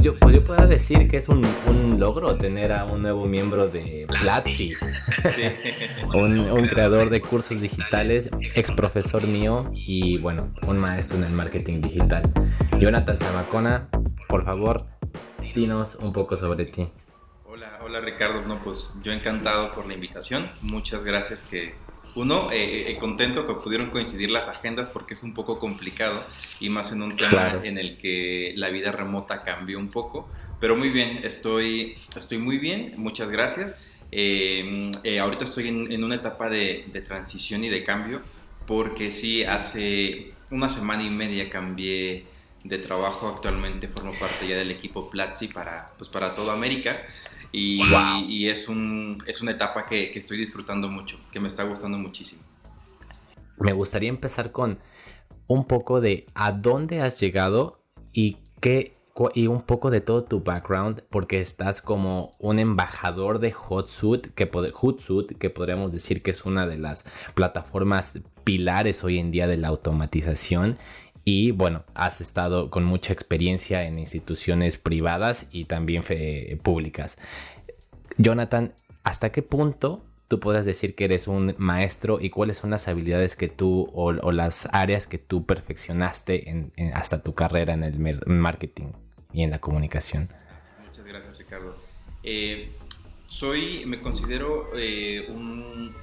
Pues yo puedo decir que es un logro tener a un nuevo miembro de Platzi, Sí. un creador de cursos digitales, ex profesor mío y bueno, un maestro en el marketing digital. Jonathan Zamacona, por favor, dinos un poco sobre ti. Hola, hola Ricardo, no, pues yo encantado por la invitación, muchas gracias contento que pudieron coincidir las agendas porque es un poco complicado y más en un tema Claro. en el que la vida remota cambió un poco, pero muy bien, estoy muy bien, muchas gracias. Ahorita estoy en una etapa de transición y de cambio porque sí, hace una semana y media cambié de trabajo, actualmente formo parte ya del equipo Platzi para toda América. Wow. Y es una etapa que estoy disfrutando mucho, que me está gustando muchísimo. Me gustaría empezar con un poco de a dónde has llegado y y un poco de todo tu background, porque estás como un embajador de Hootsuite, que podríamos decir que es una de las plataformas pilares hoy en día de la automatización. Y bueno, has estado con mucha experiencia en instituciones privadas y también públicas. Jonathan, ¿hasta qué punto tú podrás decir que eres un maestro y cuáles son las habilidades que tú o las áreas que tú perfeccionaste hasta tu carrera en el marketing y en la comunicación? Muchas gracias, Ricardo. Eh, Me considero un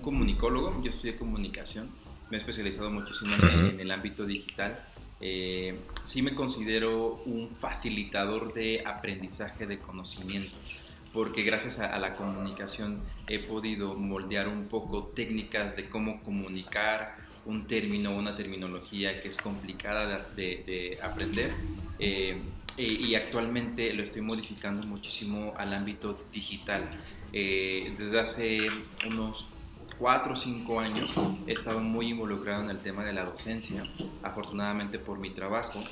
comunicólogo, yo estudié comunicación, me he especializado muchísimo Ujú. en el ámbito digital. Sí me considero un facilitador de aprendizaje de conocimiento, porque gracias a la comunicación he podido moldear un poco técnicas de cómo comunicar un término, una terminología que es complicada de aprender. Eh, y actualmente lo estoy modificando muchísimo al ámbito digital. Desde hace unos 4 o 5 años he estado muy involucrado en el tema de la docencia, afortunadamente por mi trabajo,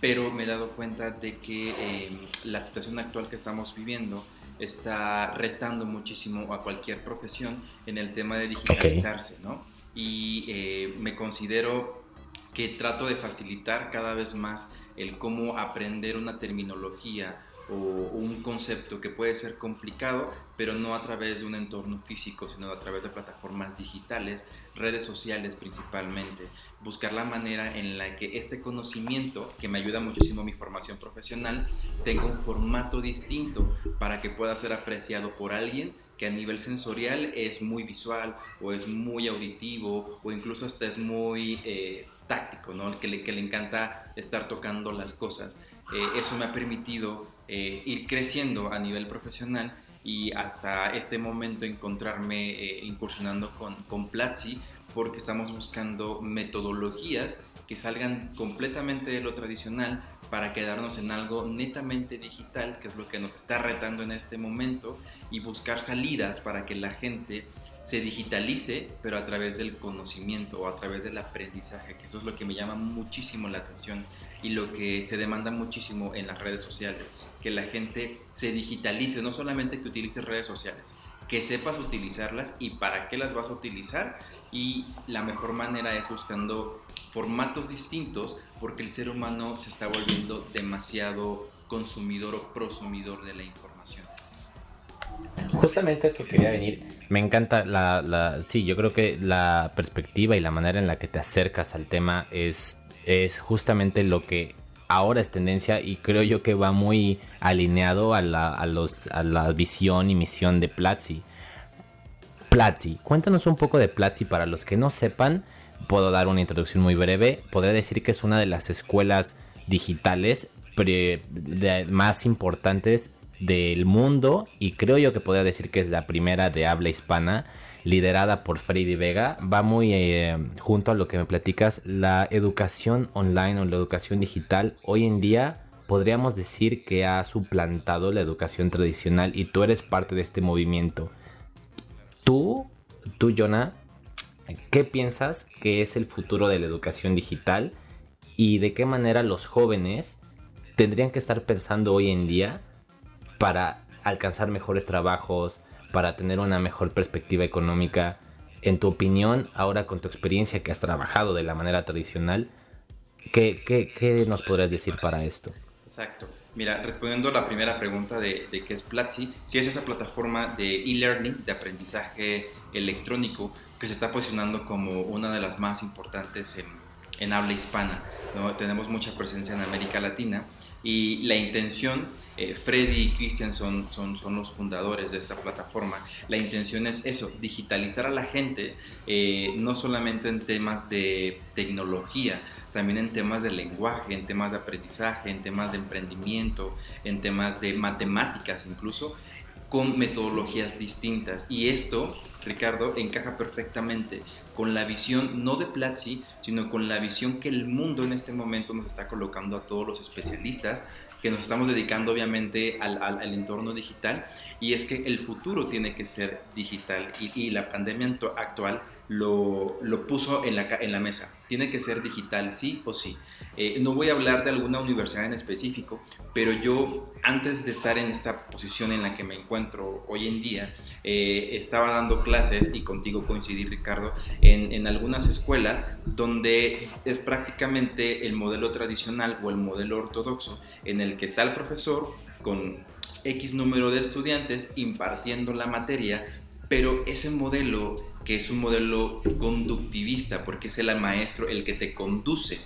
pero me he dado cuenta de que la situación actual que estamos viviendo está retando muchísimo a cualquier profesión en el tema de Ok. digitalizarse, ¿no? Y me considero que trato de facilitar cada vez más el cómo aprender una terminología o un concepto que puede ser complicado, pero no a través de un entorno físico, sino a través de plataformas digitales, redes sociales principalmente. Buscar la manera en la que este conocimiento, que me ayuda muchísimo a mi formación profesional, tenga un formato distinto para que pueda ser apreciado por alguien que a nivel sensorial es muy visual o es muy auditivo o incluso hasta es muy táctico, ¿no? Que le encanta estar tocando las cosas. Eso me ha permitido ir creciendo a nivel profesional y hasta este momento encontrarme incursionando con Platzi porque estamos buscando metodologías que salgan completamente de lo tradicional para quedarnos en algo netamente digital, que es lo que nos está retando en este momento, y buscar salidas para que la gente se digitalice, pero a través del conocimiento o a través del aprendizaje, que eso es lo que me llama muchísimo la atención y lo que se demanda muchísimo en las redes sociales, que la gente se digitalice, no solamente que utilice redes sociales, que sepas utilizarlas y para qué las vas a utilizar, y la mejor manera es buscando formatos distintos porque el ser humano se está volviendo demasiado consumidor o prosumidor de la información. Justamente eso quería venir. Me encanta sí, yo creo que la perspectiva y la manera en la que te acercas al tema es justamente lo que ahora es tendencia y creo yo que va muy alineado a la visión y misión de Platzi. Platzi, cuéntanos un poco de Platzi para los que no sepan. Puedo dar una introducción muy breve. Podría decir que es una de las escuelas digitales más importantes del mundo y creo yo que podría decir que es la primera de habla hispana liderada por Freddy Vega. Va muy junto a lo que me platicas. La educación online o la educación digital hoy en día podríamos decir que ha suplantado la educación tradicional y tú eres parte de este movimiento. Tú, Jonah, ¿qué piensas que es el futuro de la educación digital y de qué manera los jóvenes tendrían que estar pensando hoy en día para alcanzar mejores trabajos, para tener una mejor perspectiva económica? En tu opinión, ahora con tu experiencia que has trabajado de la manera tradicional, ¿qué nos podrías decir para esto? Exacto. Mira, respondiendo a la primera pregunta de qué es Platzi, sí es esa plataforma de e-learning, de aprendizaje electrónico, que se está posicionando como una de las más importantes en habla hispana, ¿no? Tenemos mucha presencia en América Latina y la intención, Freddy y Christian son los fundadores de esta plataforma. La intención es eso, digitalizar a la gente, no solamente en temas de tecnología, también en temas de lenguaje, en temas de aprendizaje, en temas de emprendimiento, en temas de matemáticas incluso, con metodologías distintas. Y esto, Ricardo, encaja perfectamente con la visión no de Platzi, sino con la visión que el mundo en este momento nos está colocando a todos los especialistas, que nos estamos dedicando obviamente al entorno digital, y es que el futuro tiene que ser digital, y la pandemia actual lo puso en la mesa. Tiene que ser digital, sí o sí. No voy a hablar de alguna universidad en específico, pero yo, antes de estar en esta posición en la que me encuentro hoy en día, estaba dando clases, y contigo coincidí, Ricardo, en algunas escuelas donde es prácticamente el modelo tradicional o el modelo ortodoxo, en el que está el profesor con X número de estudiantes impartiendo la materia, pero ese modelo, que es un modelo conductivista, porque es el maestro el que te conduce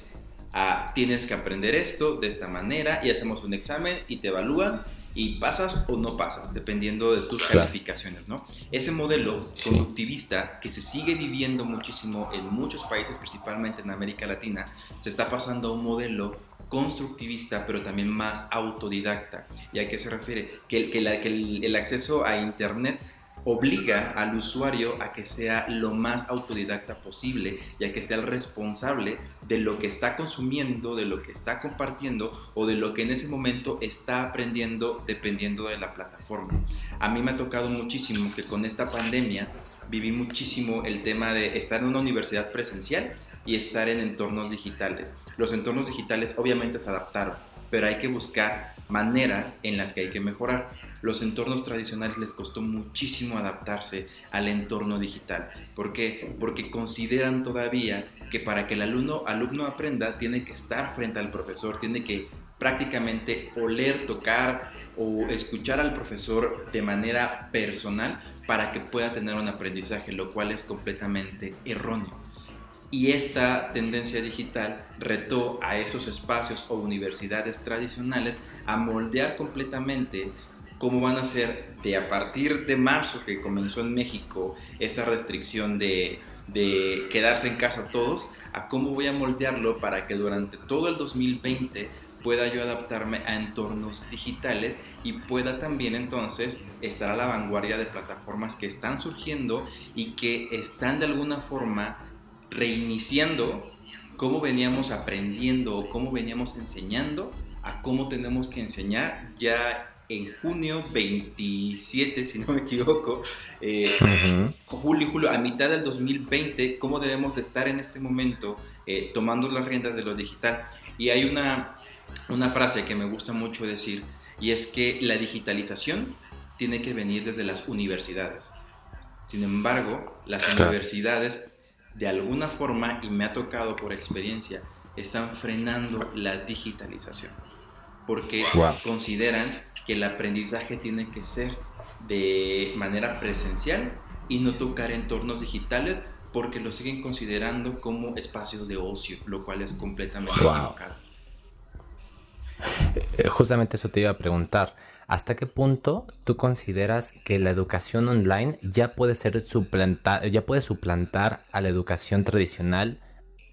a tienes que aprender esto de esta manera, y hacemos un examen y te evalúan y pasas o no pasas, dependiendo de tus calificaciones, ¿no? Ese modelo conductivista, que se sigue viviendo muchísimo en muchos países, principalmente en América Latina, se está pasando a un modelo constructivista, pero también más autodidacta. ¿Y a qué se refiere? Que el acceso a Internet obliga al usuario a que sea lo más autodidacta posible y a que sea el responsable de lo que está consumiendo, de lo que está compartiendo o de lo que en ese momento está aprendiendo, dependiendo de la plataforma. A mí me ha tocado muchísimo que con esta pandemia viví muchísimo el tema de estar en una universidad presencial y estar en entornos digitales. Los entornos digitales obviamente se adaptaron, pero hay que buscar maneras en las que hay que mejorar. Los entornos tradicionales les costó muchísimo adaptarse al entorno digital. ¿Por qué? Porque consideran todavía que para que el alumno aprenda, tiene que estar frente al profesor, tiene que prácticamente oler, tocar o escuchar al profesor de manera personal para que pueda tener un aprendizaje, lo cual es completamente erróneo. Y esta tendencia digital retó a esos espacios o universidades tradicionales a moldear completamente cómo van a ser, de a partir de marzo, que comenzó en México esa restricción de quedarse en casa todos, a cómo voy a moldearlo para que durante todo el 2020 pueda yo adaptarme a entornos digitales y pueda también entonces estar a la vanguardia de plataformas que están surgiendo y que están de alguna forma reiniciando cómo veníamos aprendiendo o cómo veníamos enseñando a cómo tenemos que enseñar ya en junio 27, si no me equivoco, julio, a mitad del 2020, cómo debemos estar en este momento tomando las riendas de lo digital. Y hay una frase que me gusta mucho decir, y es que la digitalización tiene que venir desde las universidades. Sin embargo, las universidades, de alguna forma, y me ha tocado por experiencia, están frenando la digitalización, porque consideran que el aprendizaje tiene que ser de manera presencial y no tocar entornos digitales, porque lo siguen considerando como espacios de ocio, lo cual es completamente equivocado. Justamente eso te iba a preguntar. ¿Hasta qué punto tú consideras que la educación online ya puede suplantar a la educación tradicional?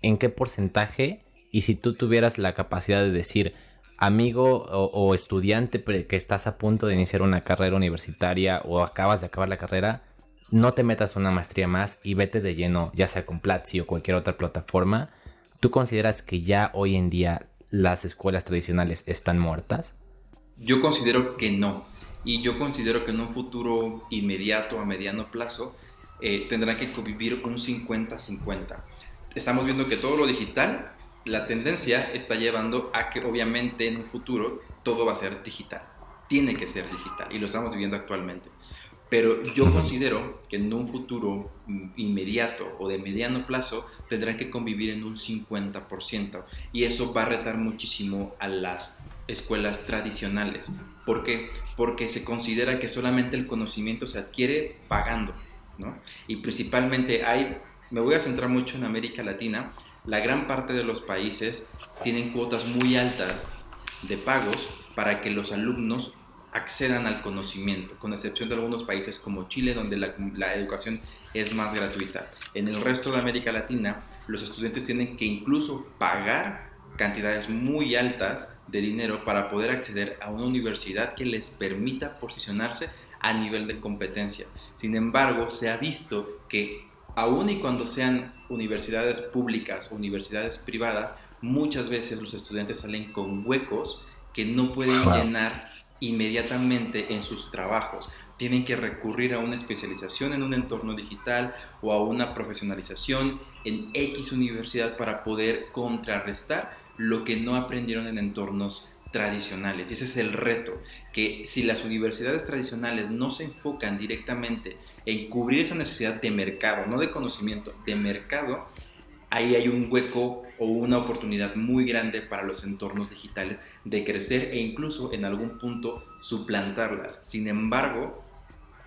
¿En qué porcentaje? Y si tú tuvieras la capacidad de decir, amigo o estudiante que estás a punto de iniciar una carrera universitaria o acabas de acabar la carrera, no te metas una maestría más y vete de lleno, ya sea con Platzi o cualquier otra plataforma. ¿Tú consideras que ya hoy en día las escuelas tradicionales están muertas? Yo considero que no, y yo considero que en un futuro inmediato a mediano plazo tendrá que convivir un 50-50. Estamos viendo que todo lo digital, la tendencia está llevando a que obviamente en un futuro todo va a ser digital, tiene que ser digital, y lo estamos viviendo actualmente. Pero yo considero que en un futuro inmediato o de mediano plazo tendrán que convivir en un 50%, y eso va a retar muchísimo a las escuelas tradicionales. ¿Por qué? Porque se considera que solamente el conocimiento se adquiere pagando, ¿no? Y principalmente me voy a centrar mucho en América Latina. La gran parte de los países tienen cuotas muy altas de pagos para que los alumnos accedan al conocimiento, con excepción de algunos países como Chile, donde la educación es más gratuita. En el resto de América Latina, los estudiantes tienen que incluso pagar cantidades muy altas de dinero para poder acceder a una universidad que les permita posicionarse a nivel de competencia. Sin embargo, se ha visto que aun y cuando sean universidades públicas o universidades privadas, muchas veces los estudiantes salen con huecos que no pueden llenar inmediatamente en sus trabajos. Tienen que recurrir a una especialización en un entorno digital o a una profesionalización en X universidad para poder contrarrestar lo que no aprendieron en entornos tradicionales. Y ese es el reto, que si las universidades tradicionales no se enfocan directamente en cubrir esa necesidad de mercado, no de conocimiento, de mercado, ahí hay un hueco o una oportunidad muy grande para los entornos digitales de crecer e incluso en algún punto suplantarlas. Sin embargo,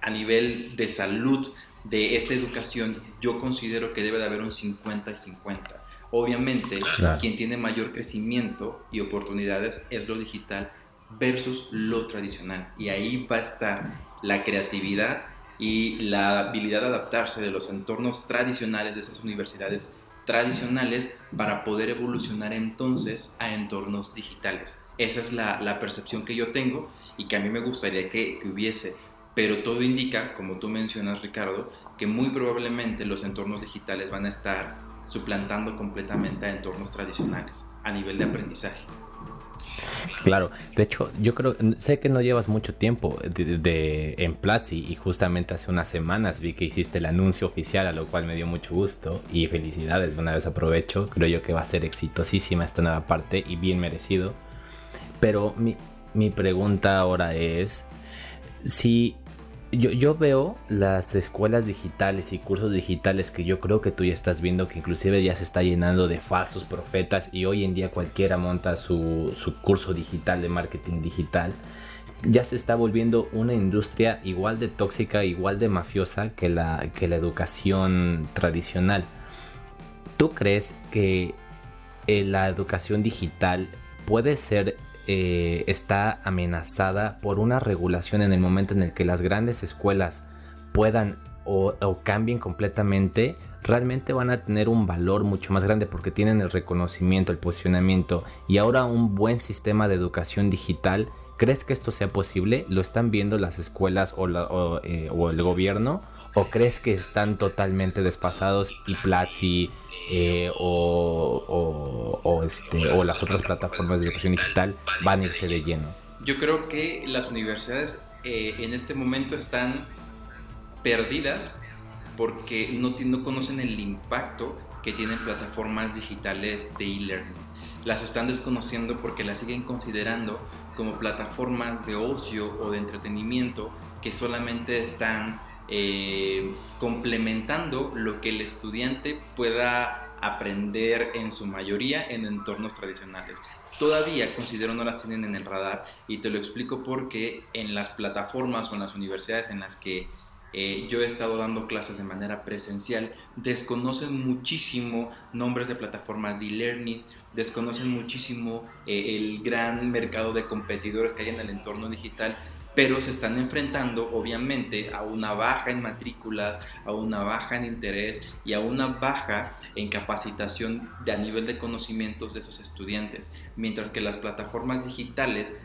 a nivel de salud de esta educación, yo considero que debe de haber un 50 y 50. Obviamente, claro, quien tiene mayor crecimiento y oportunidades es lo digital versus lo tradicional. Y ahí va a estar la creatividad y la habilidad de adaptarse de los entornos tradicionales de esas universidades tradicionales para poder evolucionar entonces a entornos digitales. Esa es la percepción que yo tengo y que a mí me gustaría que hubiese, pero todo indica, como tú mencionas, Ricardo, que muy probablemente los entornos digitales van a estar suplantando completamente a entornos tradicionales a nivel de aprendizaje. Claro, de hecho, yo creo, sé que no llevas mucho tiempo en Platzi y justamente hace unas semanas vi que hiciste el anuncio oficial, a lo cual me dio mucho gusto y felicidades, una vez aprovecho, creo yo que va a ser exitosísima esta nueva parte y bien merecido. Pero mi pregunta ahora es, si yo veo las escuelas digitales y cursos digitales que yo creo que tú ya estás viendo que inclusive ya se está llenando de falsos profetas y hoy en día cualquiera monta su curso digital de marketing digital, ya se está volviendo una industria igual de tóxica, igual de mafiosa que la educación tradicional. ¿Tú crees que la educación digital puede ser está amenazada por una regulación en el momento en el que las grandes escuelas puedan o cambien completamente? Realmente van a tener un valor mucho más grande porque tienen el reconocimiento, el posicionamiento y ahora un buen sistema de educación digital. ¿Crees que esto sea posible? ¿Lo están viendo las escuelas o el gobierno? ¿O crees que están totalmente desfasados y Platzi o las otras plataformas de educación digital van a irse de lleno? Yo creo que las universidades en este momento están perdidas porque no conocen el impacto que tienen plataformas digitales de e-learning. Las están desconociendo porque las siguen considerando como plataformas de ocio o de entretenimiento que solamente están complementando lo que el estudiante pueda aprender en su mayoría en entornos tradicionales. Todavía considero no las tienen en el radar y te lo explico porque en las plataformas o en las universidades en las que yo he estado dando clases de manera presencial, desconocen muchísimo nombres de plataformas de e-learning, desconocen muchísimo el gran mercado de competidores que hay en el entorno digital, pero se están enfrentando obviamente a una baja en matrículas, a una baja en interés y a una baja en capacitación a nivel de conocimientos de esos estudiantes, mientras que las plataformas digitales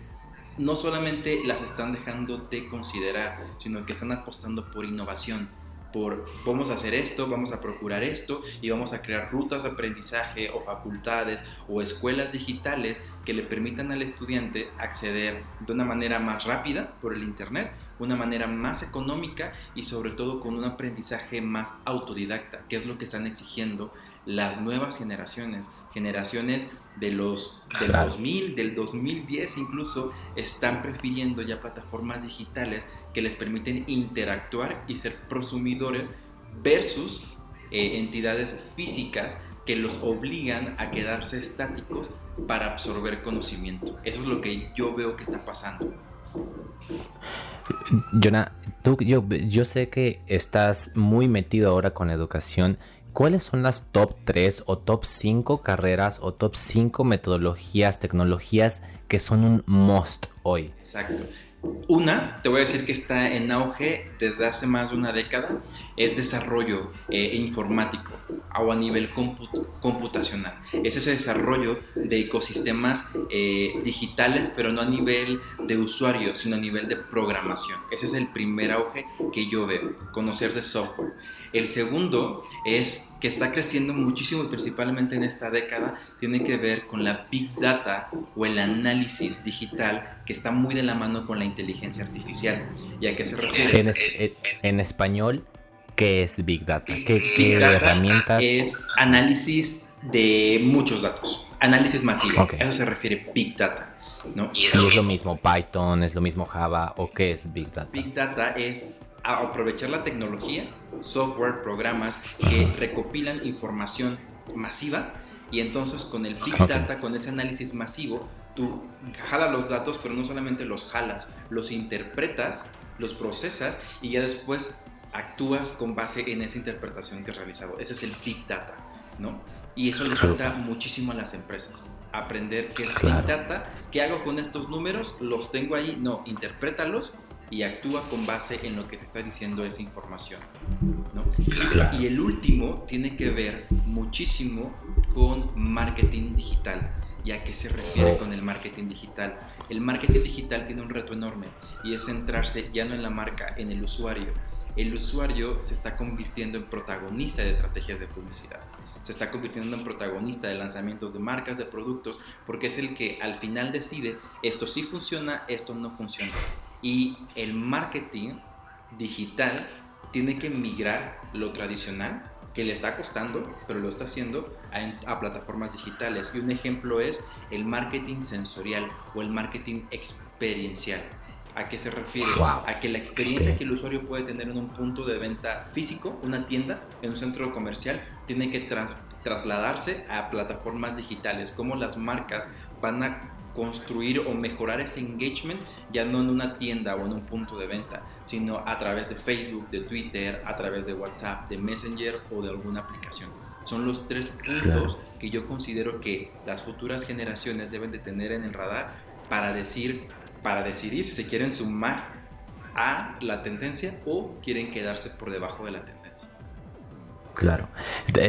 no solamente las están dejando de considerar, sino que están apostando por innovación, por vamos a hacer esto, vamos a procurar esto y vamos a crear rutas de aprendizaje o facultades o escuelas digitales que le permitan al estudiante acceder de una manera más rápida por el internet, una manera más económica y sobre todo con un aprendizaje más autodidacta, que es lo que están exigiendo las nuevas generaciones de los del 2000, del 2010 incluso, están prefiriendo ya plataformas digitales que les permiten interactuar y ser prosumidores versus entidades físicas que los obligan a quedarse estáticos para absorber conocimiento. Eso es lo que yo veo que está pasando. Jonah, yo sé que estás muy metido ahora con la educación. ¿Cuáles son las top 3 o top 5 carreras o top 5 metodologías, tecnologías que son un must hoy? Exacto. Una, te voy a decir que está en auge desde hace más de una década, es desarrollo informático o a nivel computacional. Es ese desarrollo de ecosistemas digitales, pero no a nivel de usuario, sino a nivel de programación. Ese es el primer auge que yo veo, conocer de software. El segundo es que está creciendo muchísimo, principalmente en esta década, tiene que ver con la Big Data o el análisis digital, que está muy de la mano con la inteligencia artificial. ¿Y a qué se refiere? En español, ¿qué es Big Data? Big Data herramientas? Es análisis de muchos datos, análisis masivo, Okay. a eso se refiere Big Data, ¿no? ¿Y es lo mismo Python, es lo mismo Java o qué es Big Data? Big Data es aprovechar la tecnología, software, programas que recopilan información masiva, y entonces con el Big Data, con ese análisis masivo, tú jalas los datos, pero no solamente los jalas, los interpretas, los procesas y ya después actúas con base en esa interpretación que has realizado. Ese es el Big Data, ¿no? Y eso le falta muchísimo a las empresas. Aprender qué es Big Data, qué hago con estos números, los tengo ahí, no, interprétalos y actúa con base en lo que te está diciendo esa información, ¿no? Y el último tiene que ver muchísimo con marketing digital. ¿Y a qué se refiere con el marketing digital? El marketing digital tiene un reto enorme y es centrarse ya no en la marca, en el usuario. El usuario se está convirtiendo en protagonista de estrategias de publicidad. Se está convirtiendo en protagonista de lanzamientos de marcas, de productos, porque es el que al final decide esto sí funciona, esto no funciona. Y el marketing digital tiene que migrar lo tradicional, que le está costando, pero lo está haciendo a plataformas digitales. Y un ejemplo es el marketing sensorial o el marketing experiencial. ¿A qué se refiere? Wow. A que la experiencia que el usuario puede tener en un punto de venta físico, una tienda, en un centro comercial, tiene que trasladarse a plataformas digitales. Cómo las marcas van a construir o mejorar ese engagement ya no en una tienda o en un punto de venta, sino a través de Facebook, de Twitter, a través de WhatsApp, de Messenger o de alguna aplicación. Son los 3 puntos que yo considero que las futuras generaciones deben de tener en el radar para decidir si se quieren sumar a la tendencia o quieren quedarse por debajo de la tendencia. Claro,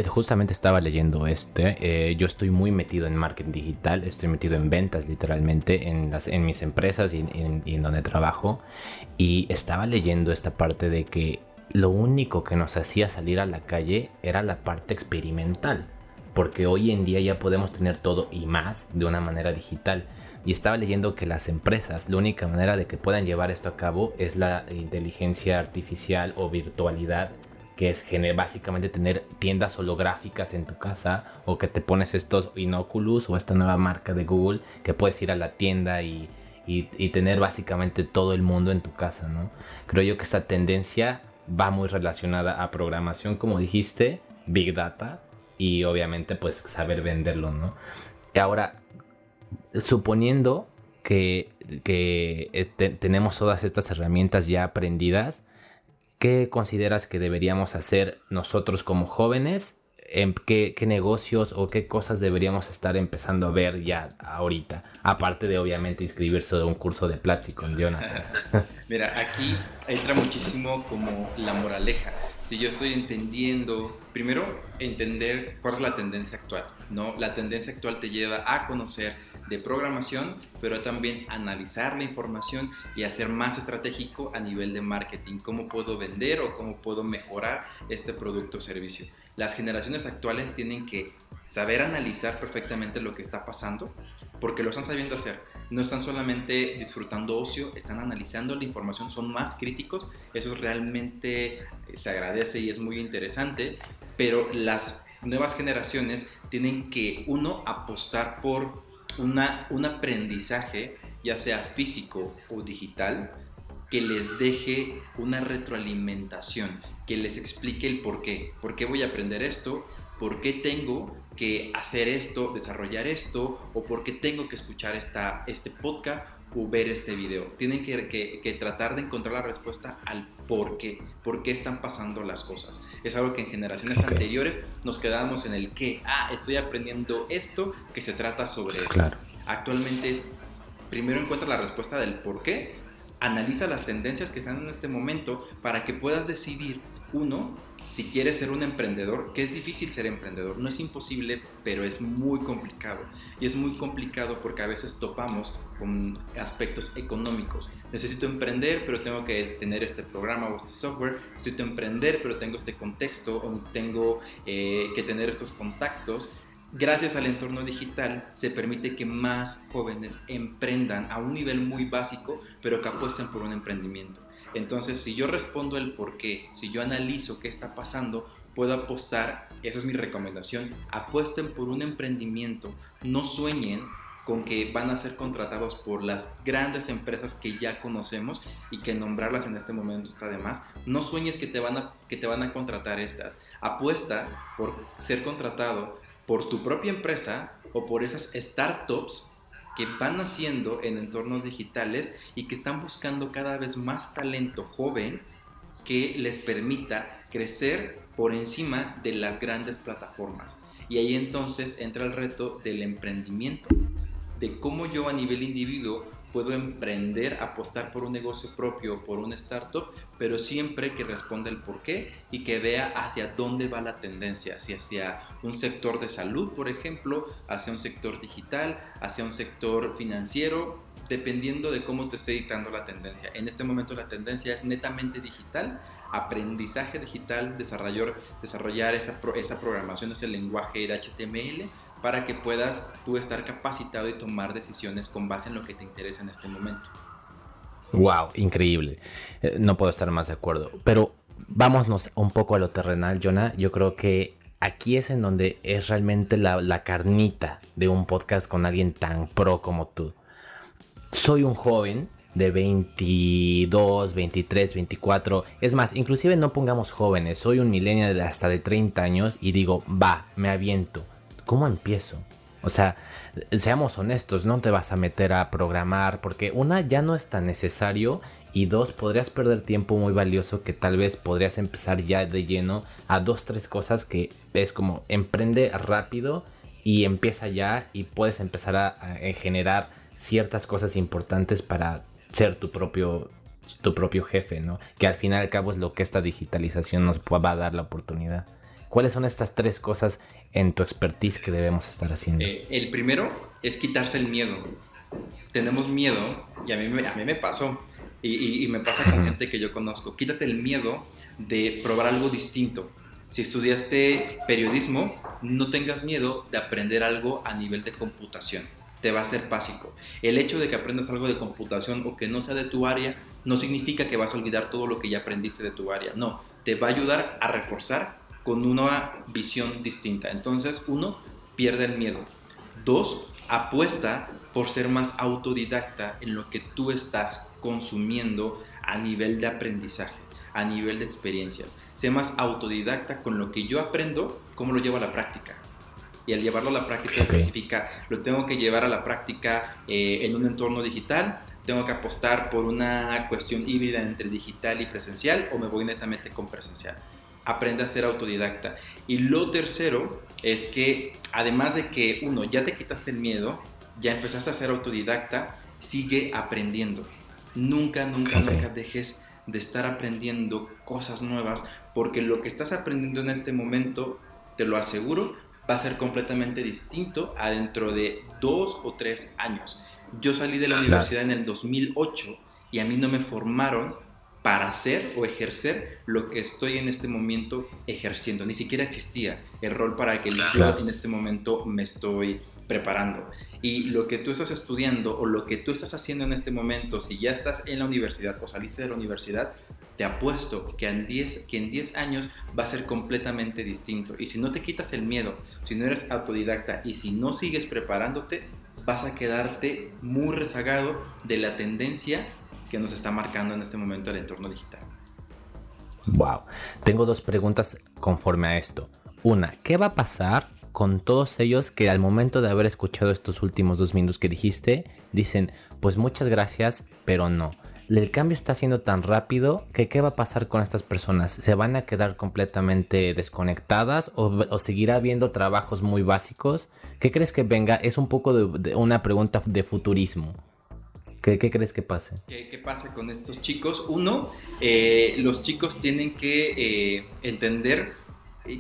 justamente estaba leyendo yo estoy muy metido en marketing digital, estoy metido en ventas literalmente en mis empresas y en donde trabajo, y estaba leyendo esta parte de que lo único que nos hacía salir a la calle era la parte experimental, porque hoy en día ya podemos tener todo y más de una manera digital. Y estaba leyendo que las empresas, la única manera de que puedan llevar esto a cabo es la inteligencia artificial o virtualidad, que es básicamente tener tiendas holográficas en tu casa, o que te pones estos Inoculus o esta nueva marca de Google que puedes ir a la tienda y tener básicamente todo el mundo en tu casa, ¿no? Creo yo que esta tendencia va muy relacionada a programación, como dijiste, Big Data, y obviamente pues saber venderlo, ¿no? Y ahora, suponiendo que tenemos todas estas herramientas ya aprendidas, ¿qué consideras que deberíamos hacer nosotros como jóvenes? ¿Qué negocios o qué cosas deberíamos estar empezando a ver ya ahorita? Aparte de obviamente inscribirse a un curso de Platzi con Jonathan. Mira, aquí entra muchísimo como la moraleja. Si yo estoy entendiendo, primero entender cuál es la tendencia actual, ¿no? La tendencia actual te lleva a conocer de programación, pero también analizar la información y hacer más estratégico a nivel de marketing. ¿Cómo puedo vender o cómo puedo mejorar este producto o servicio? Las generaciones actuales tienen que saber analizar perfectamente lo que está pasando, porque lo están sabiendo hacer. No están solamente disfrutando ocio, están analizando la información, son más críticos. Eso realmente se agradece y es muy interesante, pero las nuevas generaciones tienen que, uno, apostar por un aprendizaje, ya sea físico o digital, que les deje una retroalimentación, que les explique el por qué. ¿Por qué voy a aprender esto? ¿por qué tengo que hacer esto, desarrollar esto, o por qué tengo que escuchar este podcast o ver este video? Tienen que tratar de encontrar la respuesta al por qué están pasando las cosas. Es algo que en generaciones anteriores nos quedamos en el qué. Estoy aprendiendo esto que se trata sobre esto. Claro. Actualmente primero encuentra la respuesta del por qué, analiza las tendencias que están en este momento para que puedas decidir, uno, si quieres ser un emprendedor, que es difícil ser emprendedor, no es imposible, pero es muy complicado. Y es muy complicado porque a veces topamos con aspectos económicos. Necesito emprender, pero tengo que tener este programa o este software. Necesito emprender, pero tengo este contexto o tengo que tener estos contactos. Gracias al entorno digital se permite que más jóvenes emprendan a un nivel muy básico, pero que apuesten por un emprendimiento. Entonces, si yo respondo el por qué, si yo analizo qué está pasando, puedo apostar, esa es mi recomendación, apuesten por un emprendimiento, no sueñen con que van a ser contratados por las grandes empresas que ya conocemos y que nombrarlas en este momento está de más. No sueñes que te van a contratar estas, apuesta por ser contratado por tu propia empresa o por esas startups que van naciendo en entornos digitales y que están buscando cada vez más talento joven que les permita crecer por encima de las grandes plataformas. Y ahí entonces entra el reto del emprendimiento, de cómo yo a nivel individuo puedo emprender, apostar por un negocio propio, por una startup, pero siempre que responda el por qué y que vea hacia dónde va la tendencia, si hacia un sector de salud, por ejemplo, hacia un sector digital, hacia un sector financiero, dependiendo de cómo te esté dictando la tendencia. En este momento la tendencia es netamente digital, aprendizaje digital, desarrollar esa programación, ese lenguaje de HTML, para que puedas tú estar capacitado y tomar decisiones con base en lo que te interesa en este momento. Wow, increíble. No puedo estar más de acuerdo. Pero vámonos un poco a lo terrenal, Jonah. Yo creo que aquí es en donde es realmente la carnita de un podcast con alguien tan pro como tú. Soy un joven de 22, 23, 24. Es más, inclusive no pongamos jóvenes. Soy un millennial de hasta de 30 años y digo, me aviento. ¿Cómo empiezo? O sea, seamos honestos, no te vas a meter a programar porque una, ya no es tan necesario y dos, podrías perder tiempo muy valioso que tal vez podrías empezar ya de lleno a 2-3 cosas que es como emprende rápido y empieza ya y puedes empezar a generar ciertas cosas importantes para ser tu propio jefe, ¿no? Que al final y al cabo es lo que esta digitalización nos va a dar la oportunidad. ¿Cuáles son estas 3 cosas en tu expertise que debemos estar haciendo? El primero es quitarse el miedo. Tenemos miedo, y a mí me pasó, y me pasa con gente que yo conozco. Quítate el miedo de probar algo distinto. Si estudiaste periodismo, no tengas miedo de aprender algo a nivel de computación. Te va a ser básico. El hecho de que aprendas algo de computación o que no sea de tu área, no significa que vas a olvidar todo lo que ya aprendiste de tu área. No, te va a ayudar a reforzar con una visión distinta. Entonces, 1, pierde el miedo. 2, apuesta por ser más autodidacta en lo que tú estás consumiendo a nivel de aprendizaje, a nivel de experiencias. Sé más autodidacta con lo que yo aprendo, cómo lo llevo a la práctica. Y al llevarlo a la práctica significa, lo tengo que llevar a la práctica en un entorno digital, tengo que apostar por una cuestión híbrida entre digital y presencial, o me voy netamente con presencial. Aprende a ser autodidacta. Y lo tercero es que, además de que, 1, ya te quitaste el miedo, ya empezaste a ser autodidacta, sigue aprendiendo. Nunca dejes de estar aprendiendo cosas nuevas, porque lo que estás aprendiendo en este momento, te lo aseguro, va a ser completamente distinto a dentro de 2 o 3 años. Yo salí de la universidad en el 2008 y a mí no me formaron para hacer o ejercer lo que estoy en este momento ejerciendo. Ni siquiera existía el rol para el que yo en este momento me estoy preparando. Y lo que tú estás estudiando o lo que tú estás haciendo en este momento, si ya estás en la universidad o saliste de la universidad, te apuesto que en 10 años va a ser completamente distinto. Y si no te quitas el miedo, si no eres autodidacta y si no sigues preparándote, vas a quedarte muy rezagado de la tendencia que nos está marcando en este momento el entorno digital. Wow. Tengo 2 preguntas conforme a esto. Una, ¿qué va a pasar con todos ellos que al momento de haber escuchado estos últimos 2 minutos que dijiste, dicen, pues muchas gracias, pero no? El cambio está siendo tan rápido que ¿qué va a pasar con estas personas? ¿Se van a quedar completamente desconectadas o seguirá habiendo trabajos muy básicos? ¿Qué crees que venga? Es un poco de una pregunta de futurismo. ¿Qué crees que pase? ¿Qué pasa con estos chicos? Uno, los chicos tienen que entender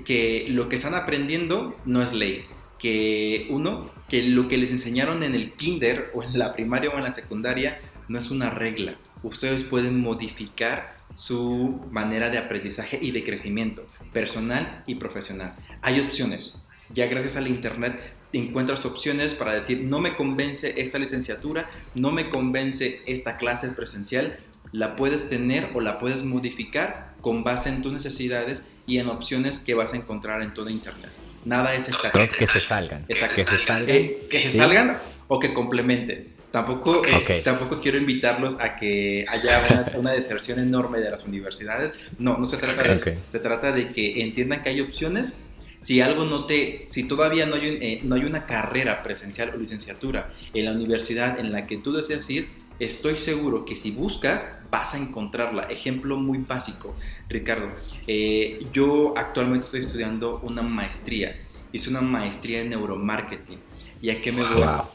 que lo que están aprendiendo no es ley. Que lo que les enseñaron en el kinder o en la primaria o en la secundaria no es una regla. Ustedes pueden modificar su manera de aprendizaje y de crecimiento personal y profesional. Hay opciones. Ya gracias al internet encuentras opciones para decir, no me convence esta licenciatura, no me convence esta clase presencial. La puedes tener o la puedes modificar con base en tus necesidades y en opciones que vas a encontrar en todo internet. Nada es estático. Entonces que se salgan. Exacto. Que se salgan. Que se salgan o que complementen. Tampoco quiero invitarlos a que haya una deserción enorme de las universidades. No se trata de eso. Se trata de que entiendan que hay opciones. Si todavía no hay una carrera presencial o licenciatura en la universidad en la que tú deseas ir, estoy seguro que si buscas vas a encontrarla. Ejemplo muy básico, Ricardo. Yo actualmente estoy estudiando una maestría. Hice una maestría en neuromarketing. ¿Y a qué me voy? Wow.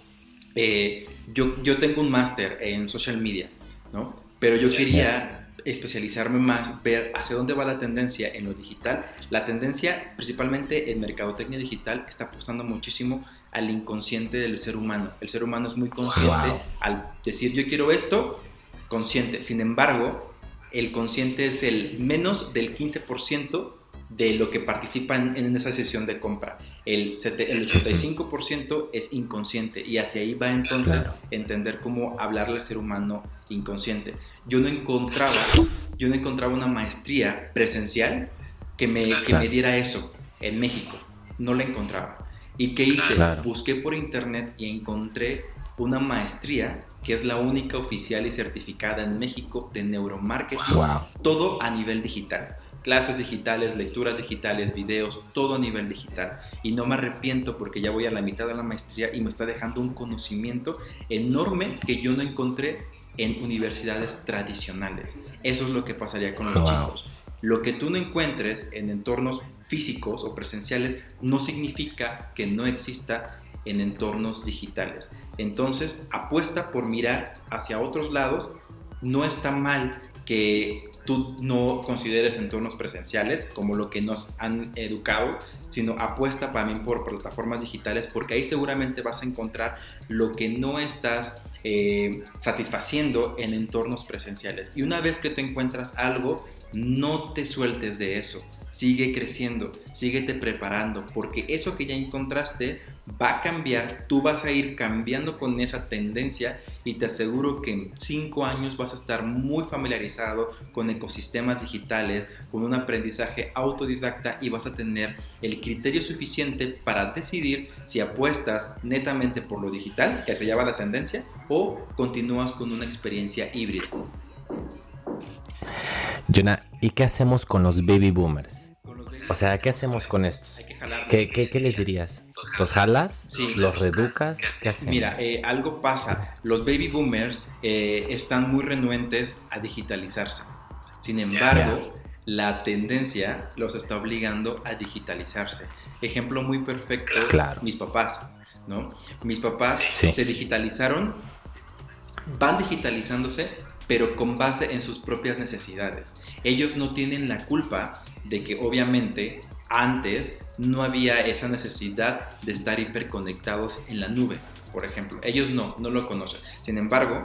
Yo tengo un máster en social media, ¿no? Pero yo quería especializarme más, ver hacia dónde va la tendencia en lo digital. La tendencia, principalmente en mercadotecnia digital, está apostando muchísimo al inconsciente del ser humano. El ser humano es muy consciente al decir yo quiero esto, consciente. Sin embargo, el consciente es el menos del 15% de lo que participan en esa sesión de compra. El 85% es inconsciente y hacia ahí va entonces entender cómo hablarle al ser humano inconsciente. Yo no encontraba una maestría presencial que me diera eso en México. No la encontraba. ¿Y qué hice? Busqué por internet y encontré una maestría que es la única oficial y certificada en México de neuromarketing, todo a nivel digital. Clases digitales, lecturas digitales, videos, todo a nivel digital. Y no me arrepiento porque ya voy a la mitad de la maestría y me está dejando un conocimiento enorme que yo no encontré en universidades tradicionales. Eso es lo que pasaría con los chicos. Lo que tú no encuentres en entornos físicos o presenciales no significa que no exista en entornos digitales. Entonces, apuesta por mirar hacia otros lados. No está mal que tú no consideres entornos presenciales como lo que nos han educado, sino apuesta también por plataformas digitales, porque ahí seguramente vas a encontrar lo que no estás satisfaciendo en entornos presenciales. Y una vez que te encuentras algo, no te sueltes de eso. Sigue creciendo, síguete preparando, porque eso que ya encontraste va a cambiar, tú vas a ir cambiando con esa tendencia y te aseguro que en 5 años vas a estar muy familiarizado con ecosistemas digitales, con un aprendizaje autodidacta y vas a tener el criterio suficiente para decidir si apuestas netamente por lo digital, que se llama la tendencia, o continúas con una experiencia híbrida. Jonah, ¿y qué hacemos con los baby boomers? O sea, ¿qué hacemos con estos? Hay que jalarlos. ¿Qué les dirías? ¿Los jalas? Sí. ¿Los reeducas? ¿Qué hacemos? Mira, algo pasa. Los baby boomers están muy renuentes a digitalizarse. Sin embargo, la tendencia los está obligando a digitalizarse. Ejemplo muy perfecto, mis papás, ¿no? Mis papás se digitalizaron, van digitalizándose, pero con base en sus propias necesidades. Ellos no tienen la culpa de que obviamente antes no había esa necesidad de estar hiperconectados en la nube, por ejemplo. Ellos no lo conocen. Sin embargo,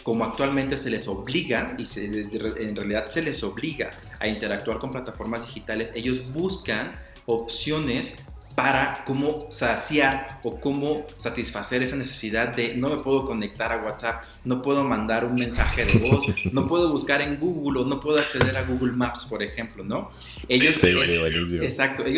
como actualmente se les obliga, en realidad se les obliga a interactuar con plataformas digitales, ellos buscan opciones para cómo saciar o cómo satisfacer esa necesidad de no me puedo conectar a WhatsApp, no puedo mandar un mensaje de voz, no puedo buscar en Google o no puedo acceder a Google Maps, por ejemplo, ¿no? Ellos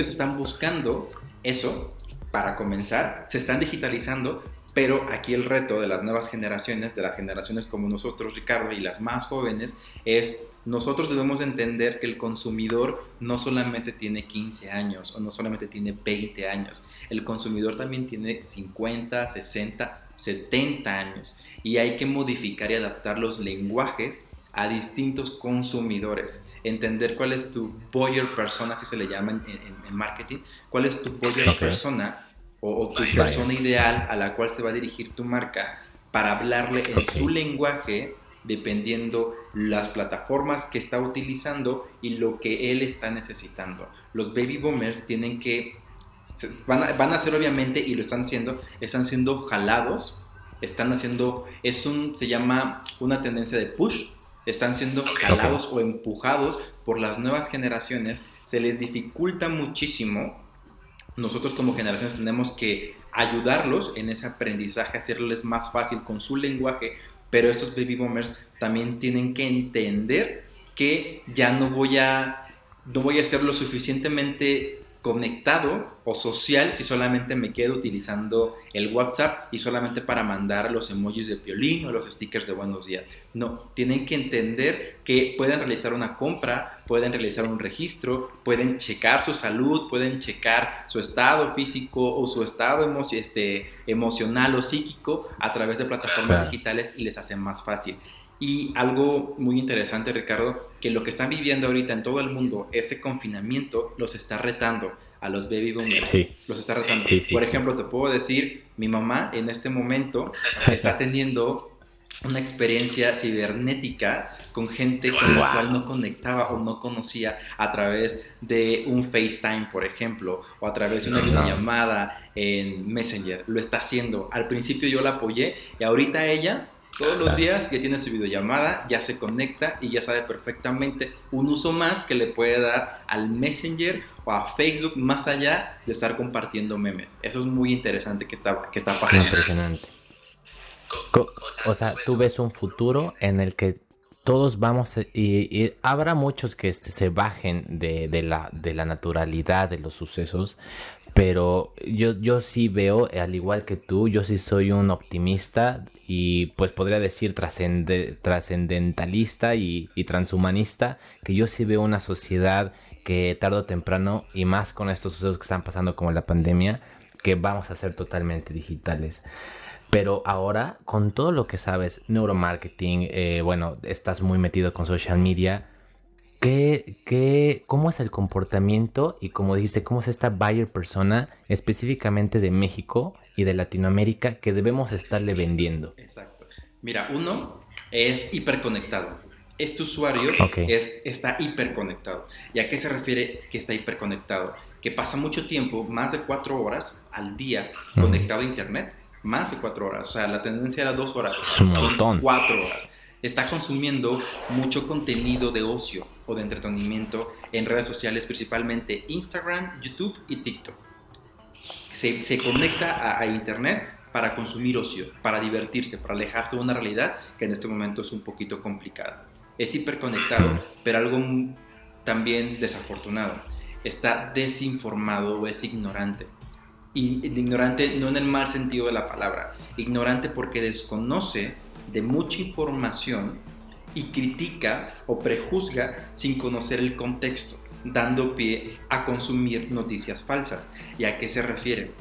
están buscando eso para comenzar, se están digitalizando, Pero aquí el reto de las nuevas generaciones, de las generaciones como nosotros, Ricardo, y las más jóvenes, es nosotros debemos entender que el consumidor no solamente tiene 15 años o no solamente tiene 20 años, el consumidor también tiene 50, 60, 70 años y hay que modificar y adaptar los lenguajes a distintos consumidores, entender cuál es tu buyer persona, así se le llama en marketing, cuál es tu buyer persona o tu persona ideal a la cual se va a dirigir tu marca para hablarle en su lenguaje dependiendo las plataformas que está utilizando y lo que él está necesitando. Los baby boomers tienen que, van a hacer obviamente, y lo están siendo jalados, están haciendo, se llama una tendencia de push, están siendo jalados o empujados por las nuevas generaciones, se les dificulta muchísimo. Nosotros como generaciones tenemos que ayudarlos en ese aprendizaje, hacerles más fácil con su lenguaje, pero estos baby boomers también tienen que entender que ya no voy a ser lo suficientemente conectado o social si solamente me quedo utilizando el WhatsApp y solamente para mandar los emojis de piolín o los stickers de buenos días. No, tienen que entender que pueden realizar una compra, pueden realizar un registro, pueden checar su salud, pueden checar su estado físico o su estado emocional o psíquico a través de plataformas digitales y les hace más fácil. Y algo muy interesante, Ricardo, que lo que están viviendo ahorita en todo el mundo, ese confinamiento, los está retando a los baby boomers. Sí. Los está retando. Por ejemplo, te puedo decir, mi mamá en este momento está teniendo una experiencia cibernética con gente con la cual no conectaba o no conocía a través de un FaceTime, por ejemplo, o a través de una videollamada en Messenger. Lo está haciendo. Al principio yo la apoyé y ahorita ella todos los días ya tiene su videollamada, ya se conecta y ya sabe perfectamente un uso más que le puede dar al Messenger o a Facebook más allá de estar compartiendo memes. Eso es muy interesante que está pasando. Impresionante. O sea, tú ves un futuro en el que todos vamos y habrá muchos que se bajen de la naturalidad de los sucesos, pero yo sí veo, al igual que tú, yo sí soy un optimista y pues podría decir trascendentalista y transhumanista, que yo sí veo una sociedad que tarde o temprano, y más con estos sucesos que están pasando como la pandemia, que vamos a ser totalmente digitales. Pero ahora, con todo lo que sabes, neuromarketing, estás muy metido con social media, ¿cómo es el comportamiento y, como dijiste, cómo es esta buyer persona específicamente de México y de Latinoamérica que debemos estarle vendiendo? Exacto. Mira, uno es hiperconectado. Este usuario está hiperconectado. ¿Y a qué se refiere que está hiperconectado? Que pasa mucho tiempo, más de 4 horas al día, conectado a internet. Más de 4 horas, o sea, la tendencia era 2 horas, es un montón. 4 horas. Está consumiendo mucho contenido de ocio o de entretenimiento en redes sociales, principalmente Instagram, YouTube y TikTok. Se conecta a internet para consumir ocio, para divertirse, para alejarse de una realidad que en este momento es un poquito complicada. Es hiperconectado, pero algo también desafortunado. Está desinformado o es ignorante. Y ignorante no en el mal sentido de la palabra, ignorante porque desconoce de mucha información y critica o prejuzga sin conocer el contexto, dando pie a consumir noticias falsas. ¿Y a qué se refiere?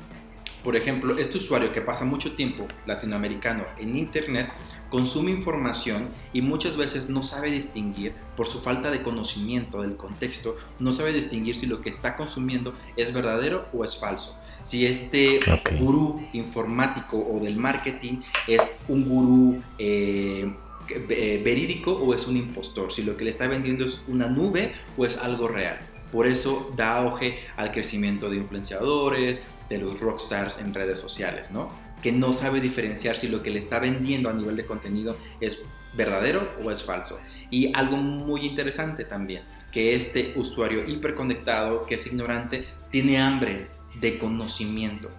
Por ejemplo, este usuario que pasa mucho tiempo latinoamericano en internet consume información y muchas veces no sabe distinguir, por su falta de conocimiento del contexto, no sabe distinguir si lo que está consumiendo es verdadero o es falso. Si este gurú informático o del marketing es un gurú verídico o es un impostor, si lo que le está vendiendo es una nube o es algo real. Por eso da auge al crecimiento de influenciadores, de los rockstars en redes sociales, ¿no? Que no sabe diferenciar si lo que le está vendiendo a nivel de contenido es verdadero o es falso. Y algo muy interesante también, que este usuario hiperconectado, que es ignorante, tiene hambre de conocimiento.